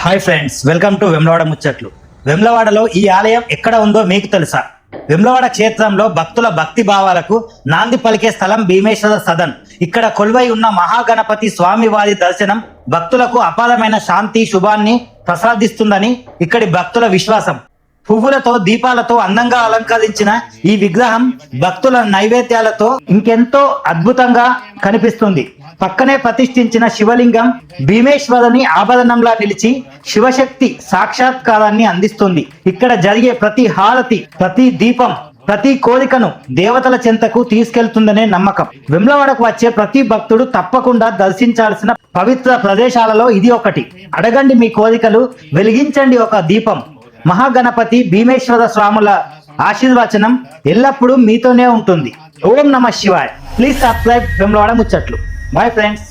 Hi friends, welcome to Vemulawada ముచ్చట్లు. వెమ్లవాడలో ఈ ఆలయం ఎక్కడ ఉందో మీకు తెలుసా? వెమ్లవాడ క్షేత్రంలో భక్తుల భక్తి భావాలకు నాంది పలికే స్థలం భీమేశ్వర సదన్. ఇక్కడ కొలువై ఉన్న మహాగణపతి స్వామి వారి దర్శనం భక్తులకు అపారమైన శాంతి శుభాన్ని ప్రసాదిస్తుందని ఇక్కడి భక్తుల విశ్వాసం. పువ్వులతో దీపాలతో అందంగా అలంకరించిన ఈ విగ్రహం భక్తుల నైవేద్యాలతో ఇంకెంతో అద్భుతంగా కనిపిస్తుంది. పక్కనే ప్రతిష్ఠించిన శివలింగం భీమేశ్వరుని ఆభరణంలా నిలిచి శివశక్తి సాక్షాత్కారాన్ని అందిస్తుంది. ఇక్కడ జరిగే ప్రతి హారతి, ప్రతి దీపం, ప్రతి కోరికను దేవతల చెంతకు తీసుకెళ్తుందనే నమ్మకం. వెమ్లవాడకు వచ్చే ప్రతి భక్తుడు తప్పకుండా దర్శించాల్సిన పవిత్ర ప్రదేశాలలో ఇది ఒకటి. అడగండి మీ కోరికలు, వెలిగించండి ఒక దీపం. మహాగణపతి భీమేశ్వర స్వాముల ఆశీర్వచనం ఎల్లప్పుడూ మీతోనే ఉంటుంది. ఓం నమః శివాయ. ప్లీజ్ సబ్స్క్రైబ్ వెమ్లవాడ ముచ్చట్లు. Bye friends.